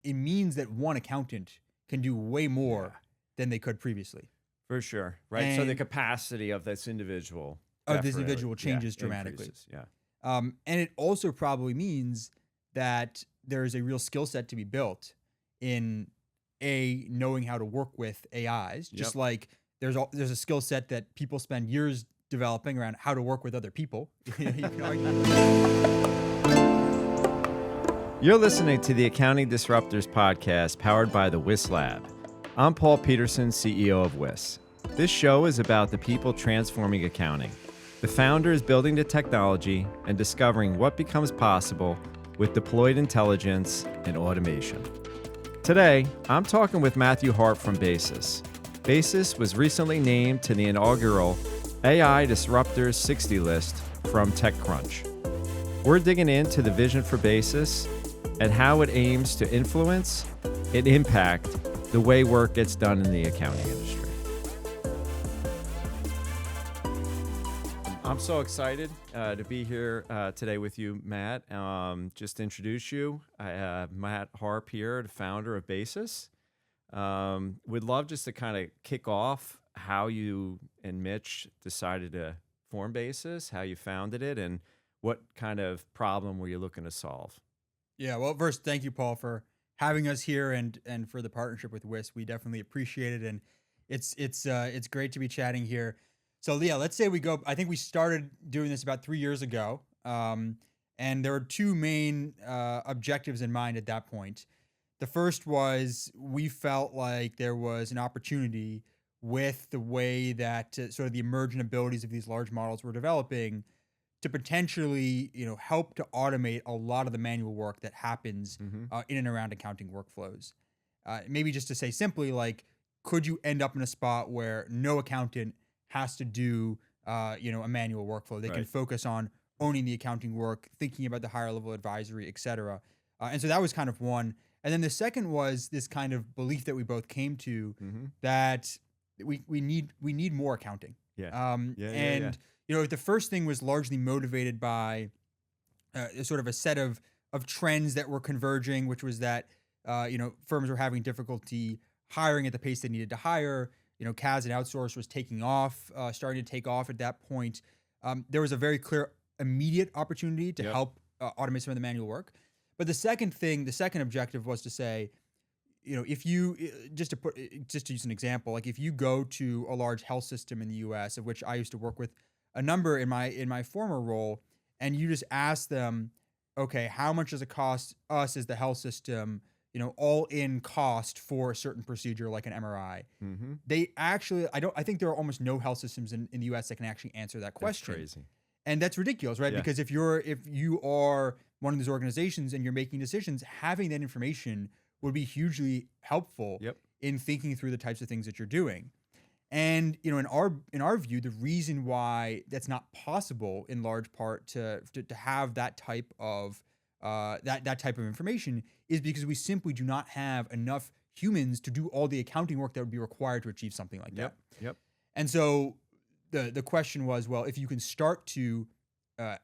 it means that one accountant can do way more than they could previously. For sure. Right. So the capacity of this individual changes dramatically. Increases. Yeah. And it also probably means that there's a real skill set to be built in knowing how to work with AIs, just like there's a skill set that people spend years developing around how to work with other people. You can argue. You're listening to the Accounting Disruptors podcast powered by the Wiss Lab. I'm Paul Peterson, CEO of Wiss. This show is about the people transforming accounting, the founders building the technology, and discovering what becomes possible with deployed intelligence and automation. Today, I'm talking with Matthew Harpe from Basis. Basis was recently named to the inaugural AI Disruptors 60 list from TechCrunch. We're digging into the vision for Basis and how it aims to influence and impact the way work gets done in the accounting industry. I'm so excited to be here today with you, Matt. Just to introduce you, I have Matt Harpe here, the founder of Basis. Would love just to kind of kick off how you and Mitch decided to form Basis, how you founded it, and what kind of problem were you looking to solve? Yeah, well, first, thank you, Paul, for having us here and for the partnership with Wiss. We definitely appreciate it, and it's great to be chatting here. So yeah, let's say we go. I think we started doing this about 3 years ago, and there were two main objectives in mind at that point. The first was we felt like there was an opportunity with the way that sort of the emergent abilities of these large models were developing to potentially, help to automate a lot of the manual work that happens in and around accounting workflows. Maybe just to say simply, like, could you end up in a spot where no accountant has to do, a manual workflow? They can focus on owning the accounting work, thinking about the higher level advisory, et cetera. And so that was kind of one. And then the second was this kind of belief that we both came to that we need more accounting. The first thing was largely motivated by sort of a set of trends that were converging, which was that firms were having difficulty hiring at the pace they needed to hire. CAS and outsource was taking off, starting to take off at that point. There was a very clear immediate opportunity to help automate some of the manual work. But the second objective was to say, if you just to use an example, like if you go to a large health system in the U.S., of which I used to work with a number in my former role, and you just ask them, okay, how much does it cost us as the health system, all in cost for a certain procedure like an MRI? They actually, I think there are almost no health systems in the U.S. that can actually answer that question. That's crazy. And that's ridiculous, right? Because if you are one of these organizations and you're making decisions, having that information would be hugely helpful in thinking through the types of things that you're doing. And in our view, the reason why that's not possible in large part to have that type of that type of information is because we simply do not have enough humans to do all the accounting work that would be required to achieve something like that. And so the question was, well, if you can start to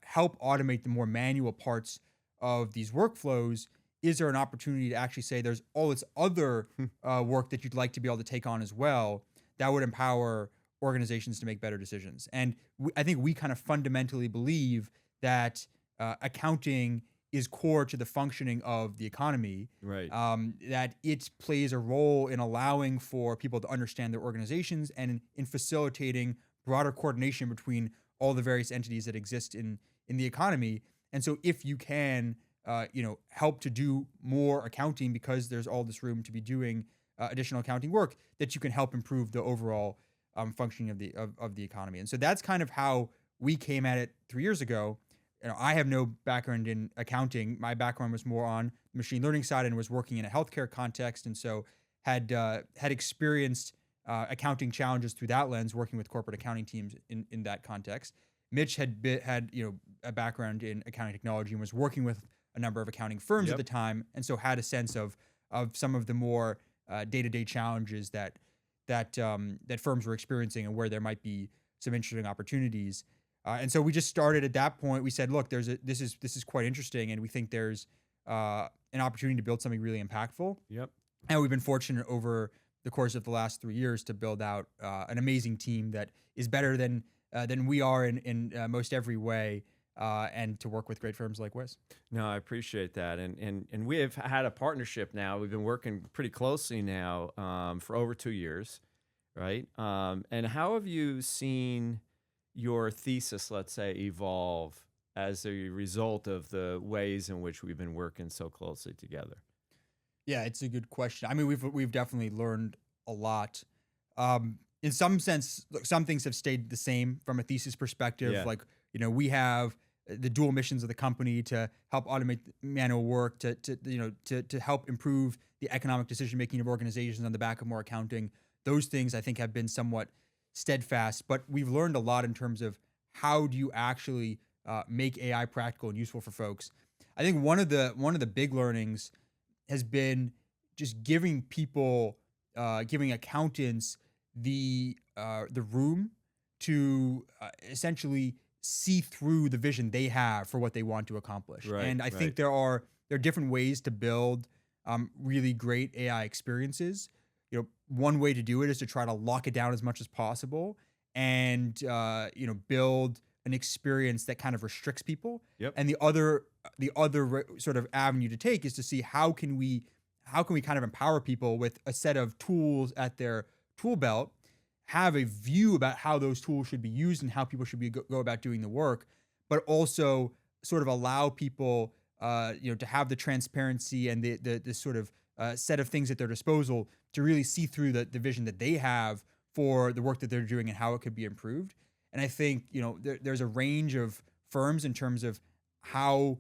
help automate the more manual parts of these workflows, is there an opportunity to actually say there's all this other work that you'd like to be able to take on as well that would empower organizations to make better decisions? And I think we kind of fundamentally believe that accounting is core to the functioning of the economy, that it plays a role in allowing for people to understand their organizations and in facilitating broader coordination between all the various entities that exist in the economy. And so if you can, help to do more accounting because there's all this room to be doing additional accounting work, that you can help improve the overall functioning of the economy. And so that's kind of how we came at it 3 years ago. I have no background in accounting. My background was more on the machine learning side and was working in a healthcare context, and so had experienced accounting challenges through that lens, working with corporate accounting teams in that context. Mitch had a background in accounting technology and was working with a number of accounting firms at the time, and so had a sense of some of the more day-to-day challenges that firms were experiencing and where there might be some interesting opportunities. And so we just started at that point. We said, look, this is quite interesting, and we think there's an opportunity to build something really impactful. Yep. And we've been fortunate over the course of the last 3 years to build out an amazing team that is better than we are in most every way, and to work with great firms like Wiss. No, I appreciate that, and we have had a partnership now. We've been working pretty closely now for over 2 years, right? And how have you seen your thesis, let's say, evolve as a result of the ways in which we've been working so closely together? Yeah, it's a good question. I mean, we've definitely learned a lot. In some sense, look, some things have stayed the same from a thesis perspective. Yeah. Like, we have the dual missions of the company to help automate manual work, to help improve the economic decision making of organizations on the back of more accounting. Those things I think have been somewhat steadfast, but we've learned a lot in terms of how do you actually make AI practical and useful for folks. I think one of the big learnings has been just giving people, giving accountants the room to essentially see through the vision they have for what they want to accomplish. Right, And I think there are different ways to build really great AI experiences. One way to do it is to try to lock it down as much as possible and build an experience that kind of restricts people. Yep. And the other sort of avenue to take is to see how can we kind of empower people with a set of tools at their tool belt, have a view about how those tools should be used and how people should go about doing the work, but also sort of allow people to have the transparency and the sort of set of things at their disposal to really see through the vision that they have for the work that they're doing and how it could be improved. And I think there's a range of firms in terms of how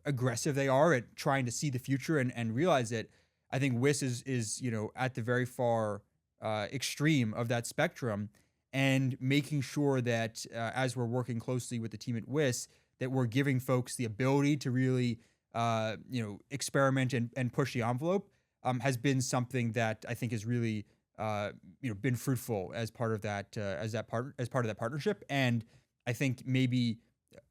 aggressive they are at trying to see the future and realize it. I think Wiss is at the very far extreme of that spectrum, and making sure that as we're working closely with the team at Wiss, that we're giving folks the ability to really experiment and push the envelope has been something that I think has really been fruitful as part of that part of that partnership, and I think maybe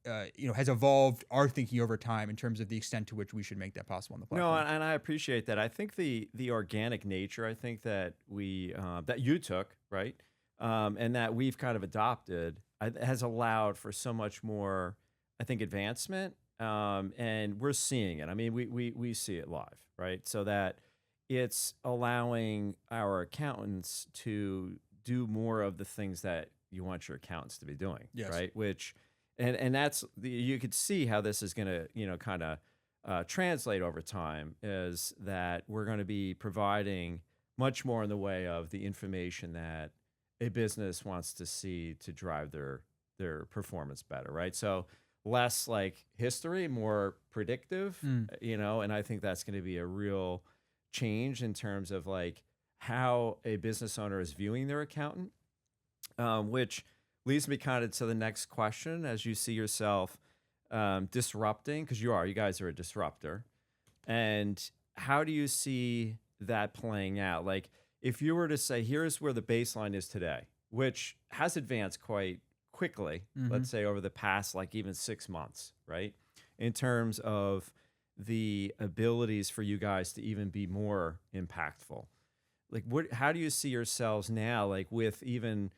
has evolved our thinking over time in terms of the extent to which we should make that possible on the platform. No, and I appreciate that. I think the organic nature, I think that we that you took, right, and that we've kind of adopted, has allowed for so much more, I think, advancement, and we're seeing it. I mean, we see it live, right? So that it's allowing our accountants to do more of the things that you want your accountants to be doing, yes. Right? Which, and that's you could see how this is going to kind of translate over time, is that we're going to be providing much more in the way of the information that a business wants to see to drive their performance better, right? So less like history, more predictive, and I think that's going to be a real change in terms of like how a business owner is viewing their accountant, which leads me kind of to the next question. As you see yourself disrupting, because you guys are a disruptor, and how do you see that playing out? Like, if you were to say, here's where the baseline is today, which has advanced quite quickly, let's say over the past like even 6 months, right? In terms of the abilities for you guys to even be more impactful. Like, how do you see yourselves now, like with even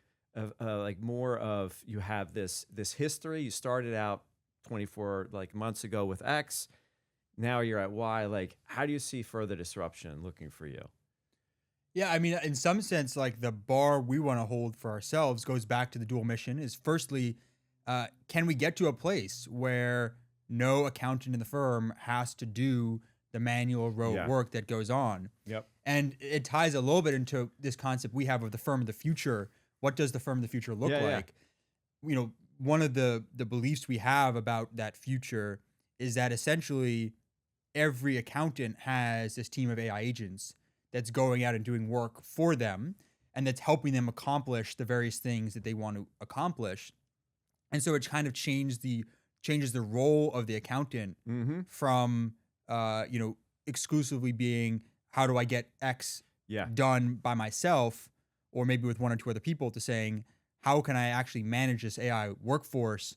like more of, you have this history, you started out 24 like months ago with X, now you're at Y, like how do you see further disruption looking for you? Yeah, I mean, in some sense, like the bar we want to hold for ourselves goes back to the dual mission. Is firstly, can we get to a place where no accountant in the firm has to do the manual rote work that goes on? Yep. And it ties a little bit into this concept we have of the firm of the future. What does the firm of the future look like? Yeah. One of the beliefs we have about that future is that essentially every accountant has this team of AI agents that's going out and doing work for them, and that's helping them accomplish the various things that they want to accomplish. And so it kind of changes the role of the accountant from exclusively being, how do I get X done by myself, or maybe with one or two other people, to saying, how can I actually manage this AI workforce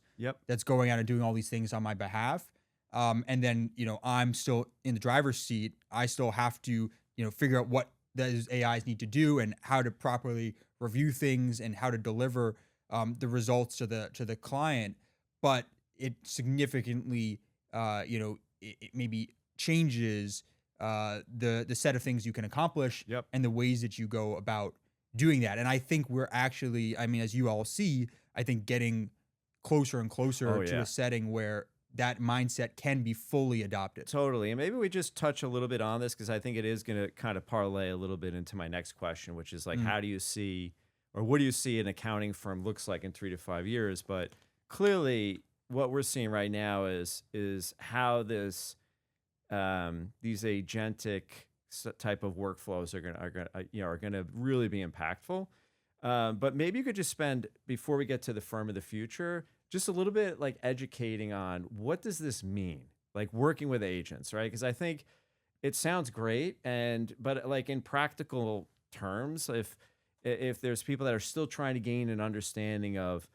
that's going out and doing all these things on my behalf? and then, I'm still in the driver's seat. I still have to, figure out what those AIs need to do and how to properly review things and how to deliver the results to the client. But it significantly, it maybe changes the set of things you can accomplish and the ways that you go about doing that. And I think we're actually, as you all see, I think getting closer and closer to a setting where that mindset can be fully adopted. Totally. And maybe we just touch a little bit on this, because I think it is going to kind of parlay a little bit into my next question, which is like, how do you see, or what do you see an accounting firm looks like in 3 to 5 years? But clearly what we're seeing right now is how this, these agentic type of workflows are going to really be impactful. But maybe you could just spend, before we get to the firm of the future, just a little bit like educating on what does this mean, like working with agents, right? Because I think it sounds great, but like in practical terms, if there's people that are still trying to gain an understanding of,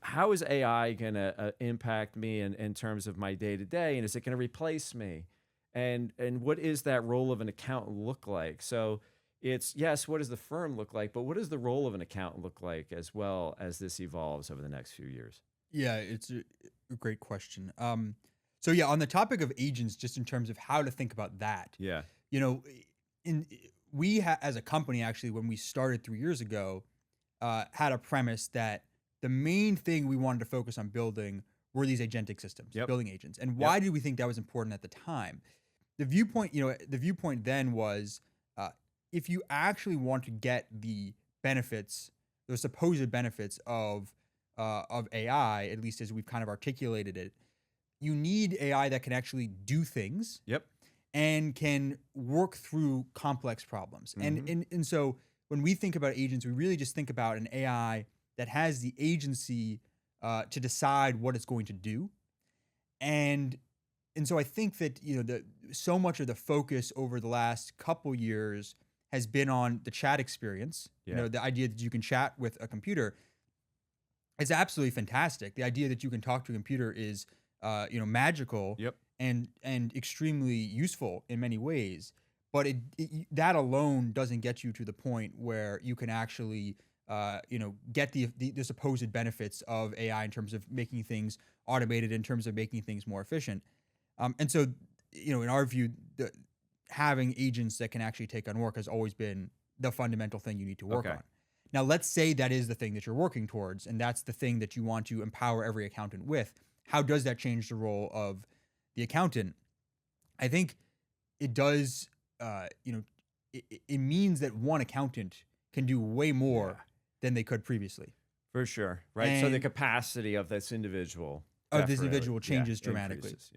how is AI going to impact me in terms of my day to day, and is it going to replace me, and what is that role of an accountant look like? So it's, yes, what does the firm look like, but what does the role of an accountant look like as well as this evolves over the next few years? Yeah, it's a great question. So yeah, on the topic of agents, just in terms of how to think about that. Yeah. As a company, actually, when we started 3 years ago, had a premise that the main thing we wanted to focus on building were these agentic systems, building agents. And why did we think that was important at the time? The viewpoint then was, if you actually want to get the benefits, the supposed benefits of AI, at least as we've kind of articulated it, you need AI that can actually do things and can work through complex problems. And so when we think about agents, we really just think about an AI that has the agency to decide what it's going to do. And so I think that so much of the focus over the last couple years has been on the chat experience. The idea that you can chat with a computer is absolutely fantastic. The idea that you can talk to a computer is magical and extremely useful in many ways. But that alone doesn't get you to the point where you can actually get the supposed benefits of AI in terms of making things automated, in terms of making things more efficient. And so, in our view, having agents that can actually take on work has always been the fundamental thing you need to work on. Now, let's say that is the thing that you're working towards, and that's the thing that you want to empower every accountant with. How does that change the role of the accountant? I think it does, it means that one accountant can do way more than they could previously. For sure, right? And so the capacity of this individual changes dramatically. Increases,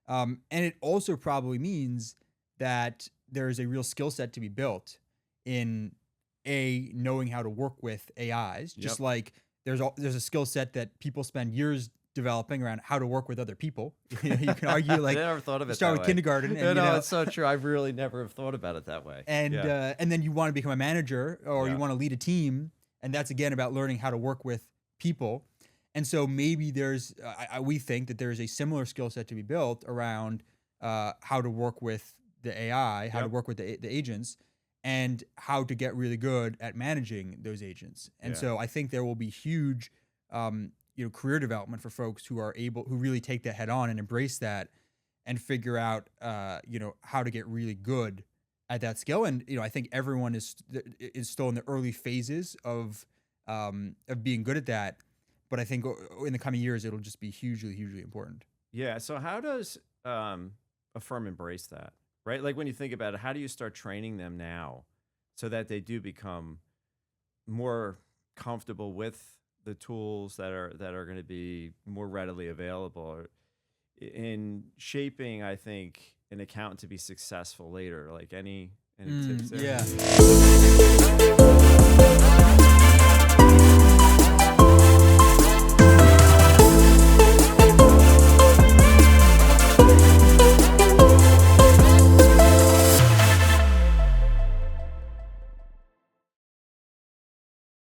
and it also probably means that there is a real skill set to be built in knowing how to work with AIs. Just like there's a skill set that people spend years developing around how to work with other people. You can argue like I never thought of it start that with way. Kindergarten. And, it's so true. I've really never have thought about it that way. And then you want to become a manager, or you want to lead a team, and that's again about learning how to work with people. And so maybe we think that there's a similar skill set to be built around how to work with the AI, how to work with the agents, and how to get really good at managing those agents. And so I think there will be huge, career development for folks who really take that head on and embrace that, and figure out, how to get really good at that skill. And I think everyone is still in the early phases of being good at that. But I think in the coming years, it'll just be hugely, hugely important. Yeah. So how does a firm embrace that, right? Like when you think about it, how do you start training them now so that they do become more comfortable with the tools that are going to be more readily available in shaping, I think, an accountant to be successful later? Like any tips there? Yeah.